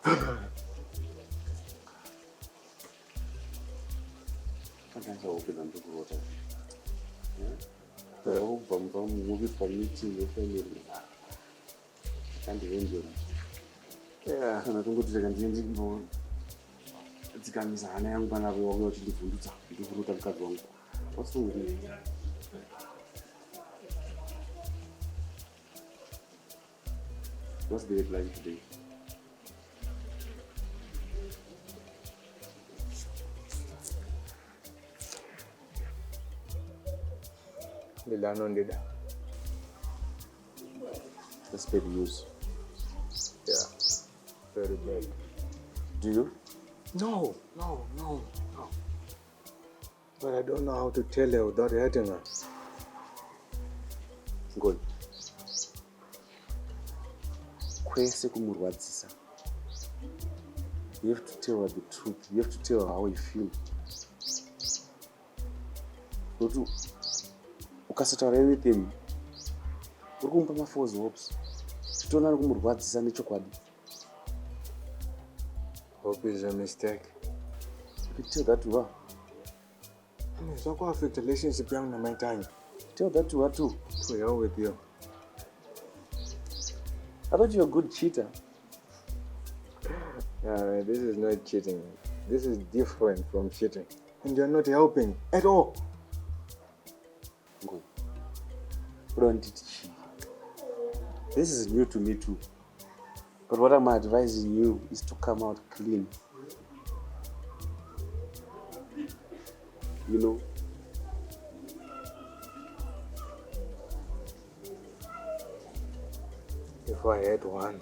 What's wrong with you? What's the deadline today? That's bad news. Yeah, very bad. Do you? No. But I don't know how to tell her without hurting her. Good. Kwese kumurwadzisa. You have to tell her the truth. You have to tell her how you feel. Ukasataura anything, uri kumupa false hopes. Titoona ari kumurwadzisa nechokwadi. Hope is a mistake. You can tell that to her. It's not going to affect the relationship young in my time. Tell that to her too. To hell with you. I thought you were a good cheater. Man, this is not cheating. This is different from cheating. And you're not helping at all. Good. Don't cheat. This is new to me too. But what I'm advising you is to come out clean. You know? If I had one,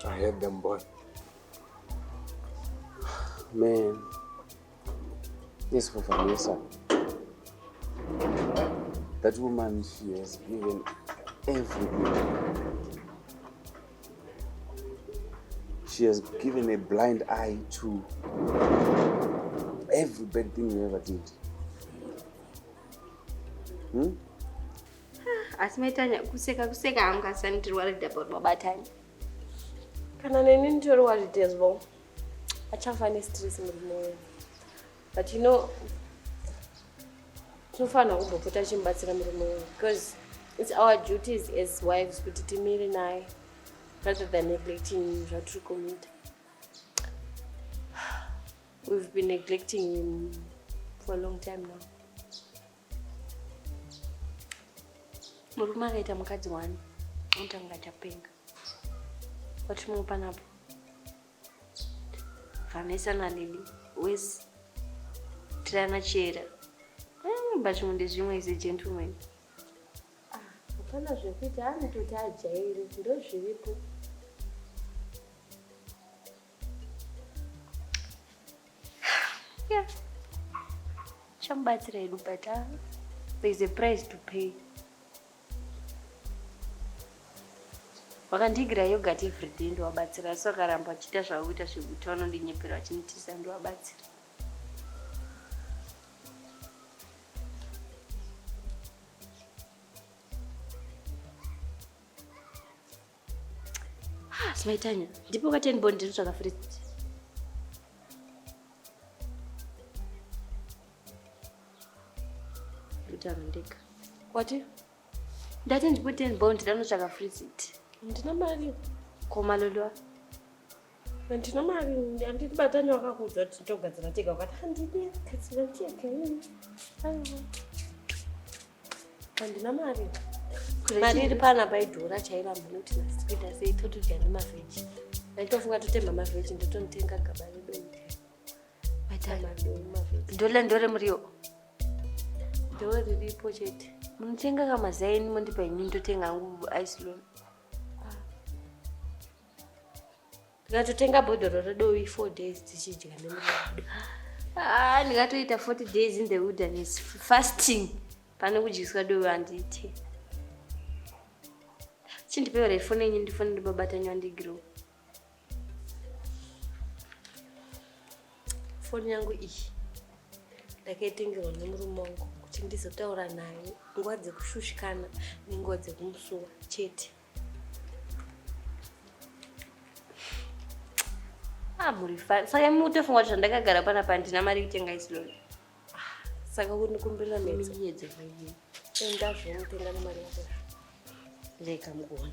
I had them both. Man, this for Vanessa. That woman, she has given everything. She has given a blind eye to every bad thing you ever did. Asimaitanya kuseka angasanitiri worried about mabatani. Kana neni nditori worried as well. Achafane stress murume. But you know, tinofana kumbopota chimbatsira murume because it's our duties as wives kuti timire naye rather than neglecting zvatiri kumuita. We've been neglecting him for a long time now. Murume akaita mukadzi wani unotanga chapenga. Watimupa napo. Vanessa na Lily wes tirana chera. But munde zvimwe is a gentleman. Hapana zvekuti anototi ajaire ndo zviripo. Yeah. Chambatsira edu but there's a price to pay. Wakandigira yogurt everyday ndowabatsira so karamba chita zvauita zvekuti vanondinyepera vachinitisa ndowabatsira. Smaitanya, ndipo ka 10 bond ndinotsvaka fridge. Ndika. Kwati? Ndati ndipo 10 bond ndinotsvaka fridge. Ndina mari. Koma lolwa. Ndina mari, anditi batani wakakudza kuti togadzira tega wakati handidi gadzira tega ini. Ndina mari. Mari iri pana paidhura chairamba noti nasipida sei totodya nemaveji. Ndaitofunga totemba maveji ndotonitenga gaba redu. Ndole muriyo. Ndore riripo chete. Munotenga kamazaini mundipa ini ndotenga ngu ice loan. Ndikatotenga bhodhoro redu 4 days tichidya nemuriyo. Ndikatoita 40 days in the wilderness fasting. Pane kudyiswa dovi handiti. Chindipewa ifoni yenyu ndifoni ndibabatanywa ndigiro. Foni yangu iyi ndakaitengerwa nemurume wangu kuti ndizotaura naye nguva dzekushushikana nenguva dzekumusuwa chete. muri fine. Saka mutofunga kuti zvandakagara panapa ndina mari kutenga isiloni. Saka kunikumbirira medzi. Miyedze vaini. Enda zvonotenga nemari yako. Reka mugoni.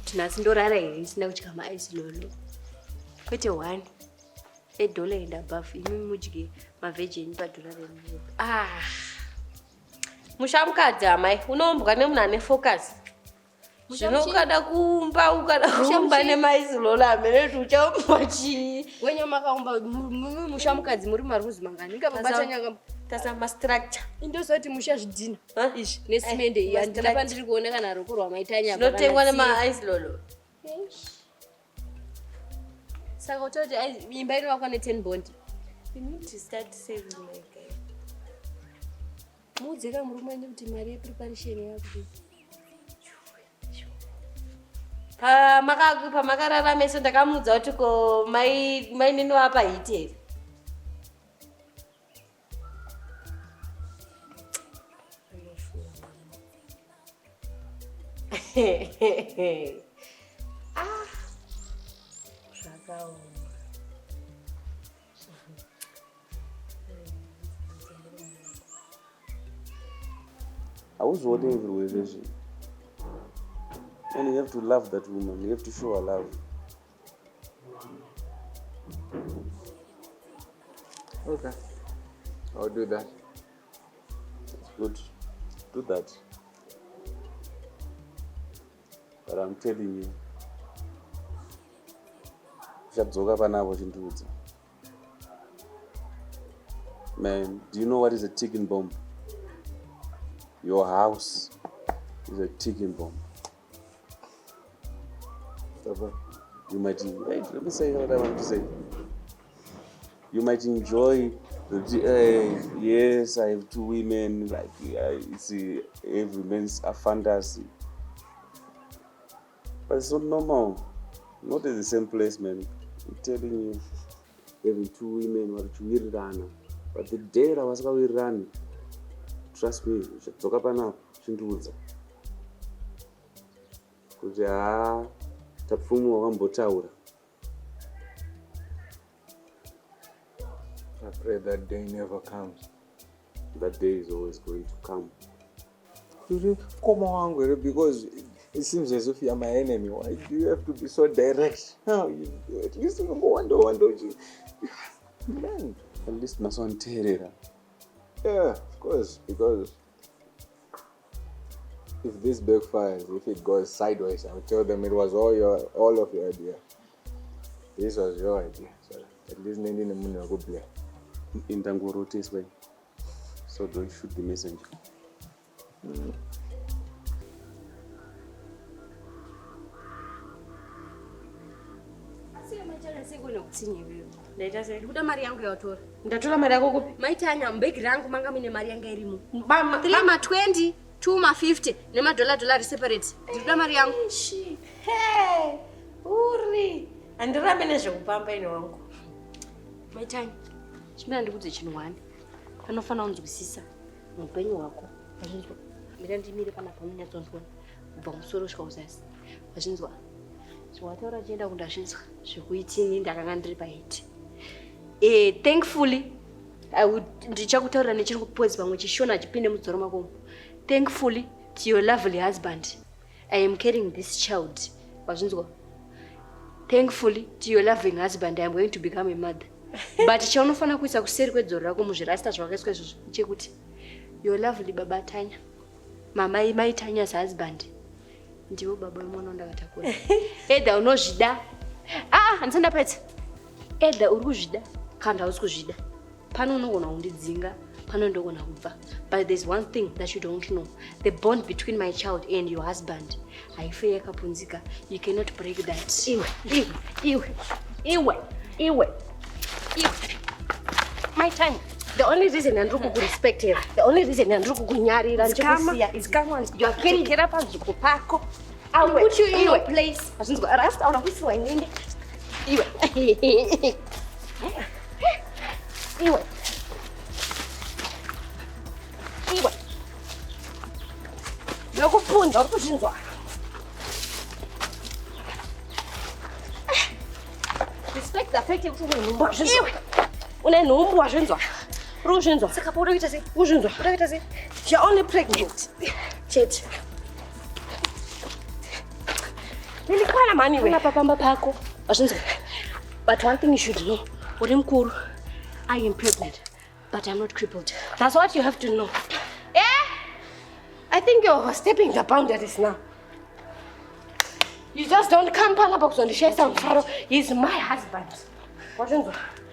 Tinasi ndorara here isina kutya maisilolo. Kwete 1. $8 and above. Imi mudye mavegeni $1 remiyedze. Mushamukadzi amai, unombwa nemunhu ane focus. Zvino ukada kuumba, ukada kuumba nemaizilolo amene kuti uchaumba chii. Wenye makaumba mushamukadzi muri maruzi mangani. Ngababata nyanga tasa mastructure. Indosati mushazvidhina. Izvi nesimende iyi handina pandiri kuona kana roko rwamaitanya. Zvinotengwa nemaizilolo. Saka utoti imba inovakwa ne10 bond. You need to start saving my guy. Mudzeka murume kuti mari yepreparation yakuti. Pamakarara meso ndakamudza kuti ko mai nini wapa hiti here. Zvakaoma. I was voting everywhere, Reggie. And you have to love that woman. You have to show her love. Okay. I'll do that. It's good. Do that. But I'm telling you, man, do you know what is a ticking bomb? Your house is a ticking bomb. You might, wait, let me say what I want to say. You might enjoy, yes, I have 2 women, like, it's every man's a fantasy. But it's not normal. Not in the same place, man. I'm telling you, having 2 women, what you run. But the day I was going to run, trust me, talk up now, Shintuza. Kuja tapfumu wakambotaura. I pray that day never comes. That day is always going to come. Come on, because it seems as if you are my enemy. Why do you have to be so direct? At least you go man. At least Mason Terera. Yeah, of course, because if this backfires, if it goes sideways, I'll tell them it was all of your idea. This was your idea. So at least Nindi Namun go play. In Tango rotates way. So don't shoot the messenger. Ndaita mari yangu yatora. Ndatora mari yako kupi? Maitanya mbegi rangu manga mine mari yanga irimo. 3 ma 20, 2 ma 50 nema $dollar separate. Ndikuda mari yangu. Hey, uri. Andirambe nezvekupamba ine wangu. Maitanya. Chimira ndikudze chinhu 1. Panofana unzwisisa mupenyu wako. Wazvinzwa? Mira ndimire pana pamunyatsonzwa. Kubva musoro kusvika kuzasi. Wazvinzwa? Zvawataura chienda kundazvinzwa. Zvekuitini ndakanga ndiri paiti. Thankfully, ndichakutaurira nechiri kupodzi pamwe chishona chipinde mudzoro mako. Thankfully to your lovely husband, I am carrying this child. Wazvinzwa? Thankfully to your loving husband, I am going to become a mother. But chaunofana kuisa kuseri kwedzoro rako muzvirasta zvakaiswa izvozvo chekuti your lovely baba Tanya, mamai mai Tanya's husband, ndiwo baba wemwana wandakatakura. Either unozvida, handisanda pete. Either uri kuzvida kana hausi kuzvida. Pano unogona kundidzinga, pano ndogona kubva. But there's one thing that you don't know. The bond between my child and your husband, haife yakapunzika. You cannot break that. Iwe. My time. The only reason I'm not respect her, the only reason I'm not kunyarira ndikusiya is kama you are carrying it up as kupako. I'll put you in your place. Asinzwa rasta una kusiwa ngende. Iwe. Ndakupfunza uri kuzvinzwa. This respect the fact kuti une nhumbu wazvinzwa. Une nhumbu wazvinzwa. Uri kuzvinzwa. Saka pauda kuita sei? Kuzvinzwa. Uda kuita sei? You're only pregnant. Chete. Nilikwana mani we. Apa pamba pako. Wazvinzwa. But one thing you should know. Uri mukuru. I am pregnant, but I'm not crippled. That's what you have to know. Yeah? I think you're overstepping the boundaries now. You just don't come box on the share some sorrow. He's my husband.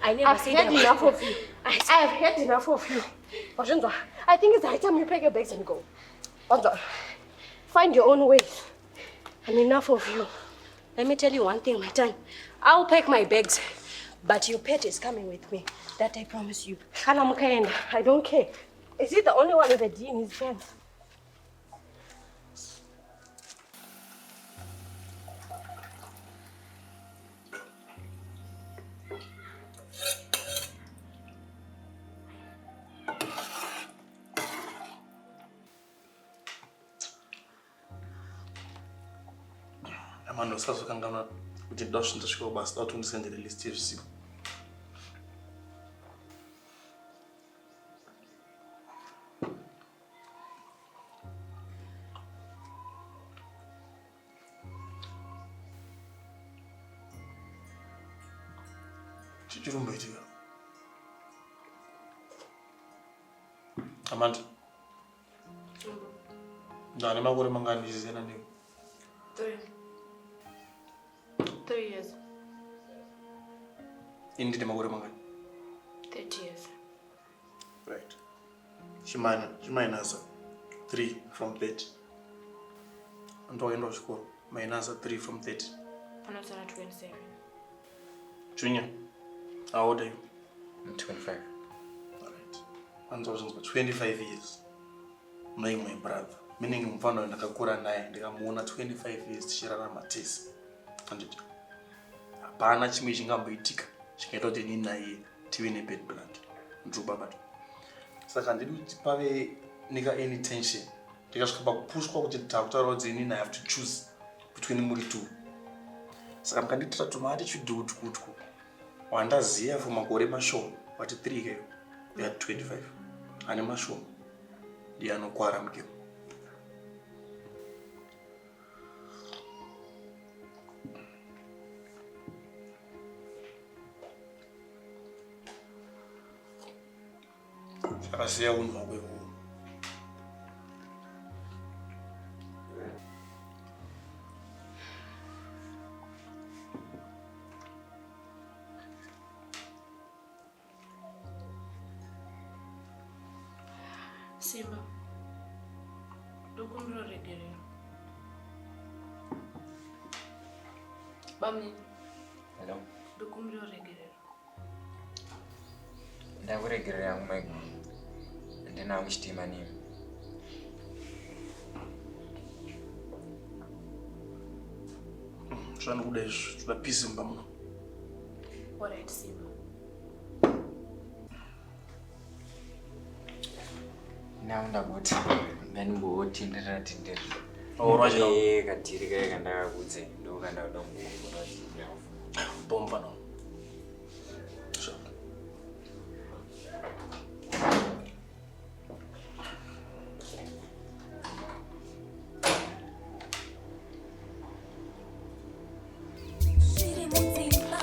I never I've said had that. enough of you. I have had enough of you. I think it's high time you pack your bags and go. Find your own ways. I'm enough of you. Let me tell you one thing, my time. I'll pack my bags, but your pet is coming with me. That I promise you. I don't care. Is he the only one with a D in his pants? Amanda usazokangana kuti ndashinda svika basa dati undisendere list yezvisipo. Chiri kumboitika. Amanda. Ndane makore mangani ndizizena newe? 3 years. Indine makore mangani? 30 years. Right. She minus 3 from 30. Ndoenda kuchikoro. Minus 3 from 30. Panosara 27. Junior, how old are you? I'm 25. Alright. 25 years. Knowing my brother. Meaning mfano ndakakura naye ndikamuona 25 years tichirarama tese. Anditi. Hapana chimwe chingamboitika chikaita kuti nini naye tive nebad blood. Ndrubabatu. Saka ndiri kuti pave nika any tension. Ndikasvika pakupushwa kuti ndakutaura kuti nini I have to choose between muri two. Saka mukanditira attitude utku. Wandaziya for makore mashoma wati 3 keyo ya 25 ane mashoma ndiye anokwara mukeo. Zvakasiya unhu wakwevo. Simba. Dokumbiro regerero. Bamni. Hello? Dokumbiro regerero. Ndakuregerera yangu maiko. Ndinawo chitima nini. Zvanokuda izvo zvoda peace mumba muno. Alright, Simba. Naunda kuti nganimbotenderera. Aurwaje katiri kaya kandakakudze ndokandauda mukumbura bomba no. Sure. Zviri Mudzimba.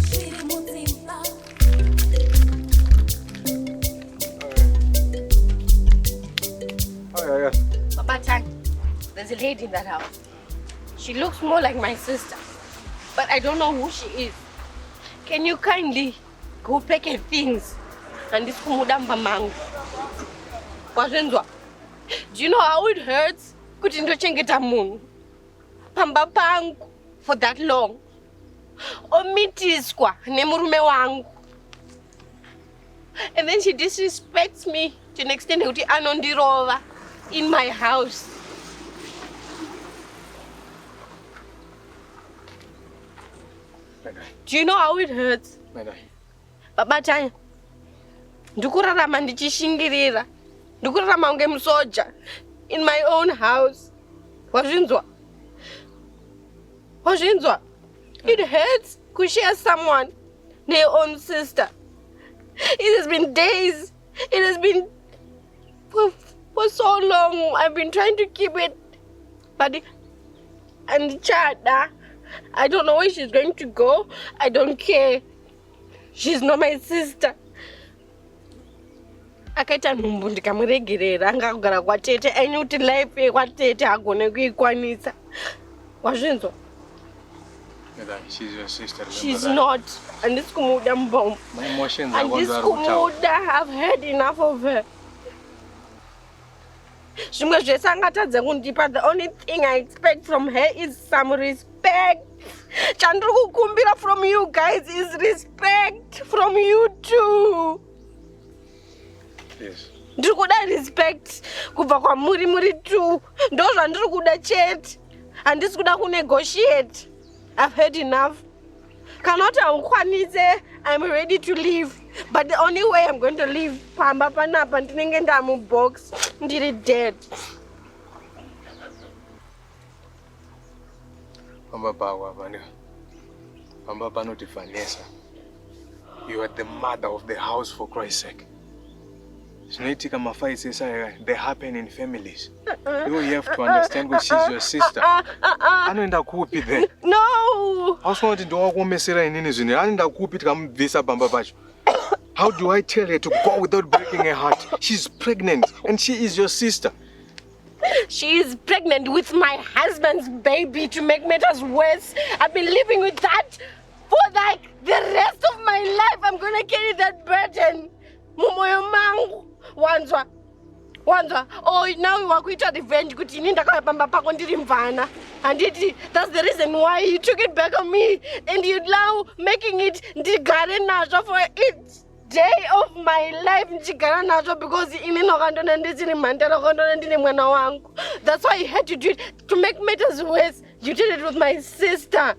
Zviri Mudzimba. Oh, yeah. Papa Chan, there's a lady in that house. She looks more like my sister, but I don't know who she is. Can you kindly go pack her things and this kumudamba mangu? Wazenzwa, do you know how it hurts? Kuti ndochengeta munhu pamba pangu for that long. Omitiswa nemurume wangu. And then she disrespects me to an extent kuti anondirova in my house. Do you know how it hurts? Baba Chanya, Ndikurarama ndichishingirira. Ndikurarama unge musoja in my own house. Wazvinzwa? Wazvinzwa? It hurts to share someone, their own sister. It has been days. It has been for so long. I've been trying to keep it. But and Chada, I don't know where she's going to go. I don't care. She's not my sister. Akaita nhumbu ndikamuregerera anga kugara kwatete anyuti life kwatete agone kuikwanisa. Wazvinzwa? She's your sister. She's not. And this kumuda mbom. My emotions are And going this to kumuda, I've had enough of her. The only thing I expect from her is some respect. Chandruku kumbira from you guys is respect from you too. Yes. Ndikuda respect kubva kwa muri too. Ndo zvandikuda chete. Handisi kuda kunegotiate. I've had enough. Cannot I'm ready to leave. But the only way I'm going to leave, pamba panapa ndinenge ndamu box, ndiri dead. Pamba pawa mani. Pamba panoti Vanessa. You are the mother of the house, for Christ's sake. They happen in families. You have to understand that she's your sister. I know that could be there. No. How do I tell her to go without breaking her heart? She's pregnant and she is your sister. She is pregnant with my husband's baby. To make matters worse, I've been living with that for like the rest of my life. I'm gonna carry that burden. Mumoyo mangu. Wanzwa. Oh, now you are going to revenge. And that's the reason why you took it back on me. And you now making it the for each day of my life. Because that's why you had to do it. To make matters worse, you did it with my sister.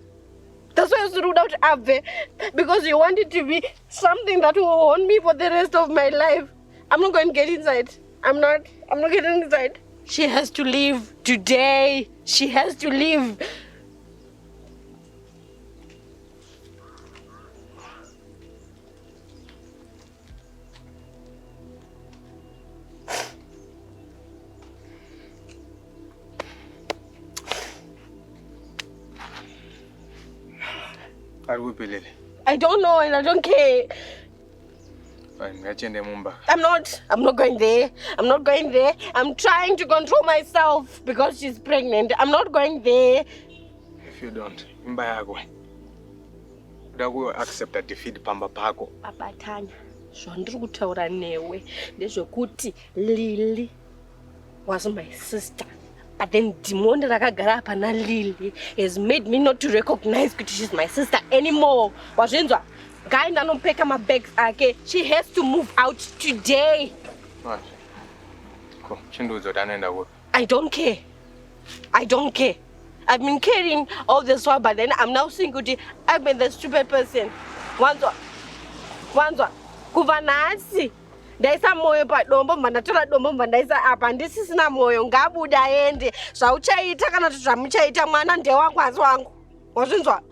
That's why you ruled out Ave. Because you wanted to be something that will haunt me for the rest of my life. I'm not going to get inside. I'm not getting inside. She has to leave today. She has to leave. I don't know and I don't care. I'm not going there. I'm not going there. I'm trying to control myself because she's pregnant. I'm not going there. If you don't, will accept a defeat, Pamba Pago. Abatanya, Shondru kutaura newe. Ndezvokuti Lily was my sister. But then Dimon rakagara pana Lily has made me not to recognize that she's my sister anymore. Wazvinzwa? Guy nanopeka my bags ake. She has to move out today. What? I don't care. I've been caring all this while, but then I'm now seeing good. I've been the stupid person. Wanzwa. Kuvanasi. Daisa moyo pa dombo mandatola dombo mandaisa apa ndisisina moyo ngabuda ende. Zvauchaita kana zvamuchaita mwana ndewangu hanzi wangu. Wazvinzwa?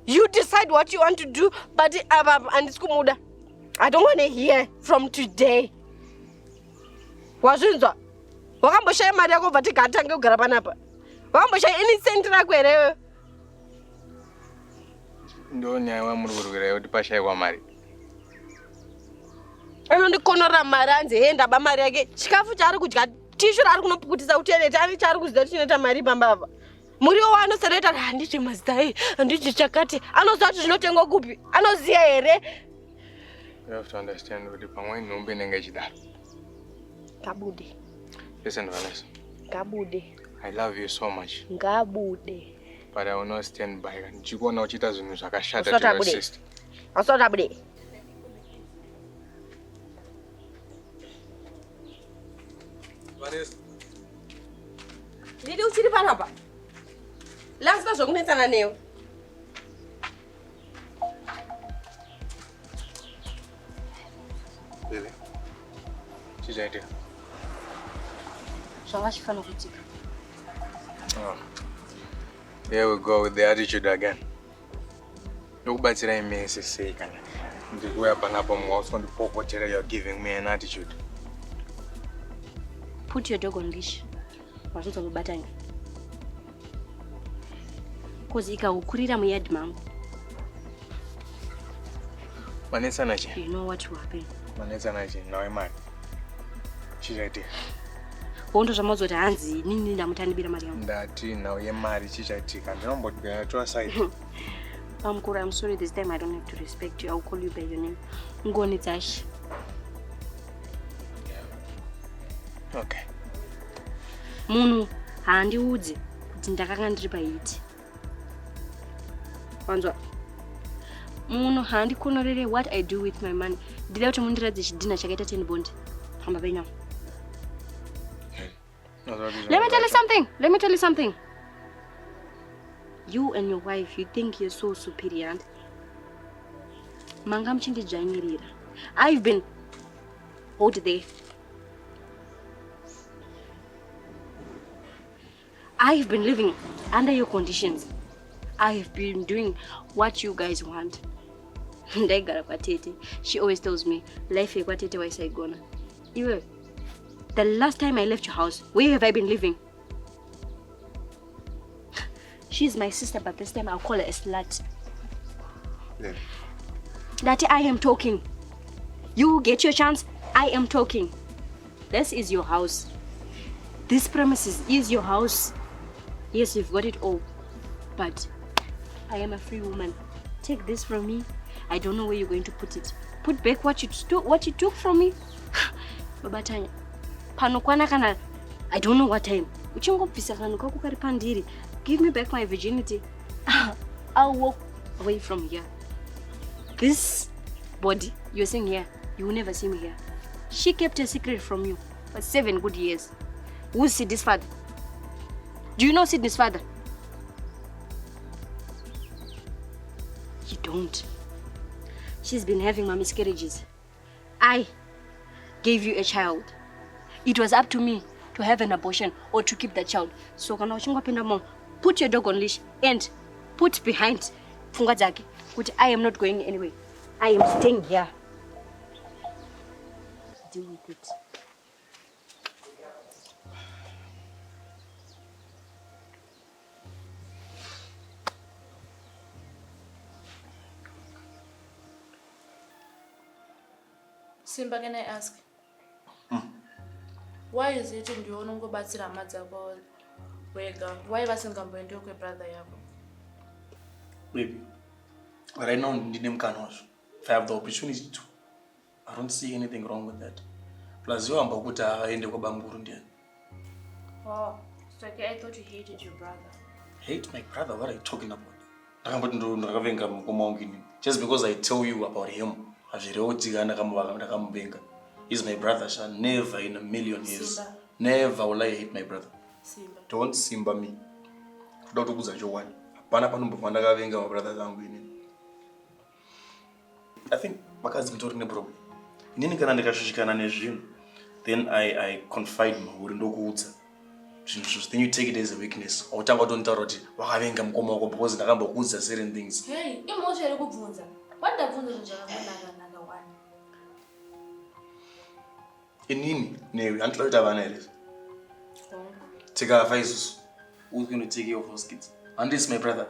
You decide what you want to do, but and it's kumuda. I don't want to hear from today. Wazvinzwa? Wakamboshaya mari yako bva tigatange kugara panapa. Wakamboshaya any cent rako here. Ndo nyaya wamurugurira yoti pashayikwa mari. Anondikonora mari anzi ndaba mari yake. Chikafu chaari kudya tishu raari kunopukutisa utelete ani chaari kuziva chinoita mari pambava. Muriwo wanosereta handiti mazidai handiti chakati anoziva kuti zvinotengwa kupi anoziva here. You have to understand kuti pamweni nhumbi inenge ichidaro. Ngabude. Listen, Vanessa. Ngabude. I love you so much. Ngabude. But I will not stand by. Ndichikuona uchita zvinhu zvakashata to your sister. Asota bude. Vanessa. Ndidi uchiri panapa. Last zvokunetsana newe. Really? Chichaitika. Zvanga chifana kuitika. Oh. Here we go with the attitude again. Nokubatsira imese sei kana. Ndikuya panapo mwausondipopotera you're giving me an attitude. Put your dog on leash. Wazvinzwa kubatanya. Kozi ikakukurira muyard mangu. Manetsana chi? You know what will happen. Manetsana chi? Nawe mari. Chichaitika. Wondo zvamazoti hanzi nini ndamutanibira mari yangu. Ndati nawe mari chichaitika. Ndinombodya to aside. Mukuru, I'm sorry, this time I don't have to respect you. I'll call you by your name. Ngoni Tash. Okay. Munhu haandiudze kuti ndakanga ndiri paiti. Wanzwa? Munhu haandikonorere what I do with my money. Ndida kuti mundiradze chidhina chakaita 10 bond. Hamba penyawo. Let me tell you something. You and your wife, you think you're so superior. Manga mchindidzvanyirira. I've been hold there. I've been living under your conditions. I've been doing what you guys want. Ndaigara kwatete. She always tells me, life yekwatete waisaigona. Iwe, the last time I left your house, where have I been living? She's my sister, but this time I'll call her a slut. Yeah. That I am talking. You get your chance, I am talking. This is your house. This premises is your house. Yes, you've got it all. But I am a free woman. Take this from me. I don't know where you're going to put it. Put back what you took from me. Babatanya. Panokwana kana I don't know what time. Uchingobvisa kanu kako kari pandiri. Give me back my virginity. I'll walk away from here. This body you're seeing here, you will never see me here. She kept a secret from you for 7 good years. Who's Sydney's father? Do you know Sydney's father? You don't. She's been having my miscarriages. I gave you a child. It was up to me to have an abortion or to keep the child. So kana uchingopinda mom, put your dog on leash and put behind funga dzake kuti I am not going anywhere. I am staying here. Deal with it. Simba, can I ask? Why is it in the onongo batsira madzako wega? Why vasingamboende kwe brother yako? Maybe. Right now, if I have the opportunity to, I don't see anything wrong with that. Plus, you are going to end up with Oh, so okay, I thought you hated your brother. Hate my brother? What are you talking about? Just because I tell you about him, he's my brother. Shall never in a million years. Simba. Never will I hate my brother. Simba. Don't Simba me. Don't go to one. I think because I'm talking about then I confide my then you take it as a weakness. Or don't tell because I certain things. Hey, emotional kubvunza. What the vunza nanga one? Inini, no, until it take our advice. Who's going to take care of those kids? And this is my brother.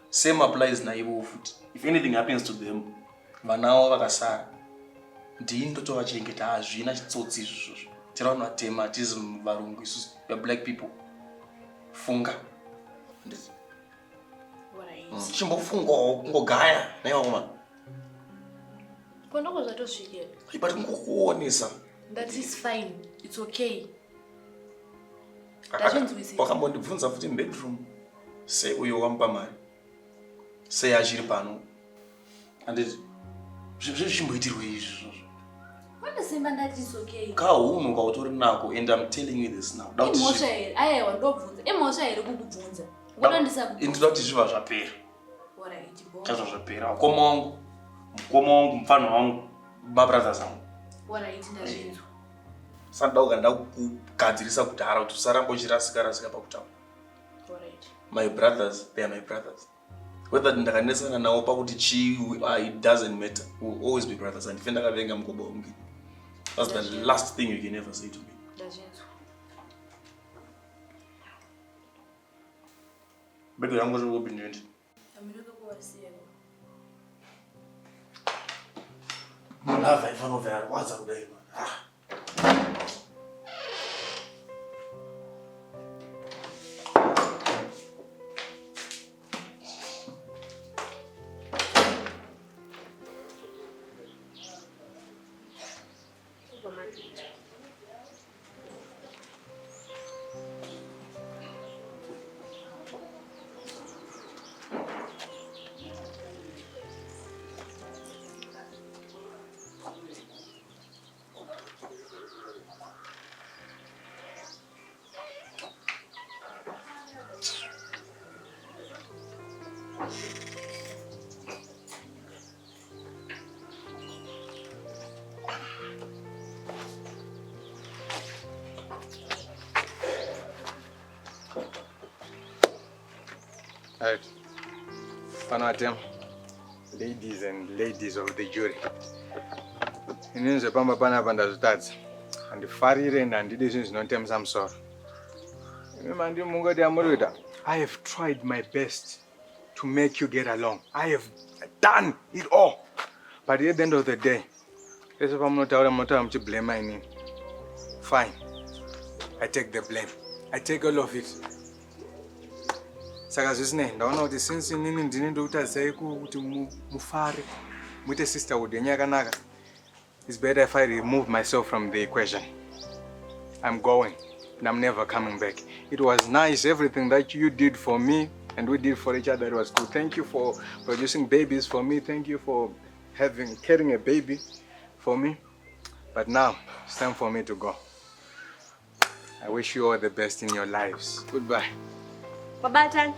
Same applies na evil food. If anything happens to them, vanao vakasara. Ndindo to vachengeta azvina chitsotsi izvozvo. Tiraona tema tism varungu isusu black people. Funga. What are you? Chimbofunga ngogaya nayo koma. Kondoko zvatosvikira. But ngokuonesa. That is fine. It's okay. Wakambondibvunza futi bedroom. Say uyo wampa mari. Say achiri pano. And it zvimboitirwe izvozvo. What does Simba that is okay? Kaunu kautori nako and I'm telling you this now. Emosha here. Aiwa ndobvunza. Emosha here kukubvunza. Unondisa kubvunza. Indoti zviva zvapera. What are you? Chazvo zvapera. Mukoma wangu, mfano wangu, mabrothers angu. What are you ndazvinzwa? saka ndauka kugadzirisa kudhara kuti usaramba uchirasika pakutaura. Alright. My brothers, they are my brothers. Whether ndakanesana nawo pakuti it doesn't matter. We will always be brothers. And defend ndakavenga mkoba umgi. That's the last thing you can ever say to me. Ndazvinzwa. Bedo yangu zvokupinda ndi. Amireka kuwasiya. Lava ifanova waza kudai. Alright. Panatem, ladies and ladies of the jury. Ininze pamba pana panda zutadzi. Andifarire ndandide zvinhu zvinotemesa musoro. Mandi mungoti amurida. I have tried my best to make you get along. I have done it all. But at the end of the day, let's blame inini. Fine. I take the blame. I take all of it. Saka zvisine ndaona kuti since inini ndini ndokutadzai kuti mufare muite sisterhood yenyu yakanaka, it's better if I remove myself from the equation. I'm going and I'm never coming back. It was nice, everything that you did for me and we did for each other. It was good. Thank you for producing babies for me. Thank you for carrying a baby for me. But now it's time for me to go. I wish you all the best in your lives. Goodbye. Babatan.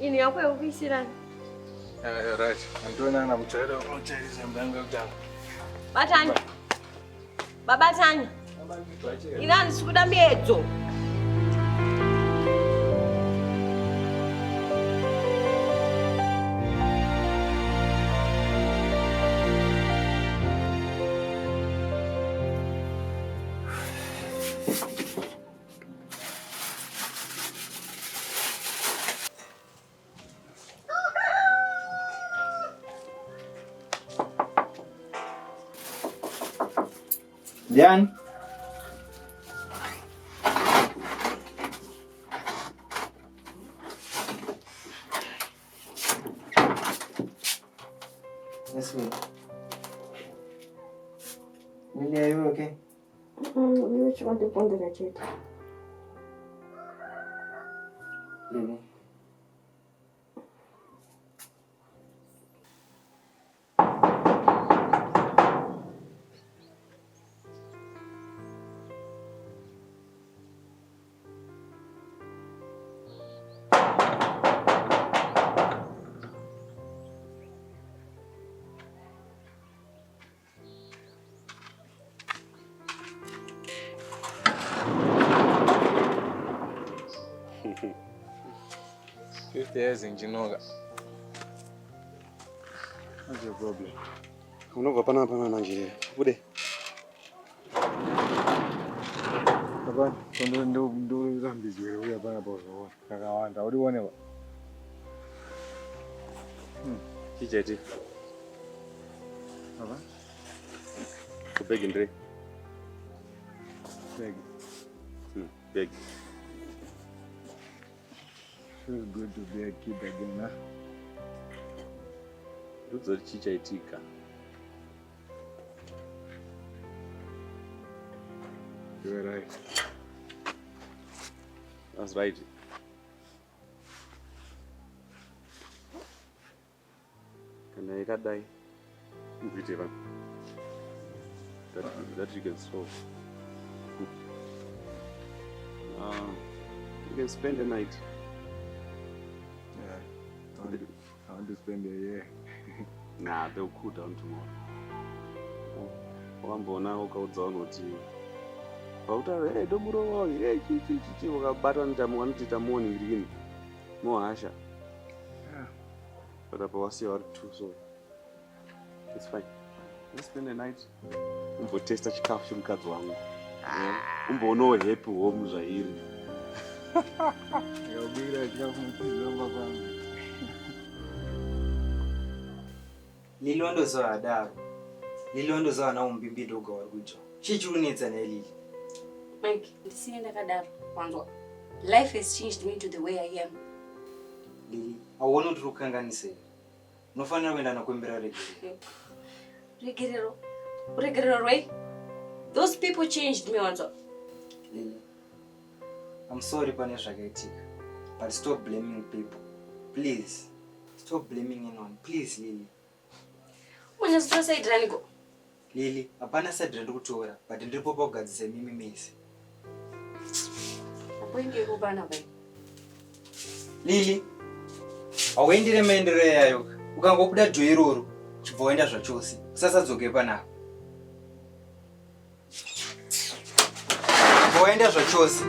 Ini yako yokwisirana. You're right. Antona na mchero unochairiza mbango kutanga. Batani. Babatani. Irani sikuda miedzo. Lian. Yes, ma'am. Lily, are you okay? You just want to ponder that shit. Lily. in Genoga. What's your problem? I'm not going to Nigeria. What is Papa, don't do this. We are about what do you want? it? Papa? To beg and drink. Beg. Beg. Feels good to be a kid again, huh? Looks like chichaitika. You're right. That's right. Can I die? That you can solve. You can spend the night. Yeah. I want to spend a year. Nah, they'll cool down tomorrow. Pautaura hey domuro hey chichi wakabatwa nitamu wanotita morning mohasha. But apa wasiya vari two, so it's fine. Let's spend the night. Umbotesta chikafu chomukadzi wangu. Umboonawo happy home zvairi. Yabwira chikafu mukizomba kwangu. Lilondo zoadaro. Lilondo zoana umbimbido ugawari kuita. Chichunetsa nelili. Mike, ndisine ndakadaro kwanzwa. Life has changed me to the way I am. Lili, awona kuti ukanganisira. Unofanira kuenda nakwembera regerero. Regerero rwei? Those people changed me wanzwa. Lili, I'm sorry pane zvakaitika. But stop blaming people. Please. Stop blaming anyone. Please, Lili. Unyazitoa saidiraniko. Lili, hapana side ndikutora, but ndiripo pagadzisa mimi mese. Apoinge kubana bai. Lili, awendire maendero yayo. Ukangobuda dhoiroro, chibva waenda zvachose. Usasadzoke panapo. Chibva waenda zvachose.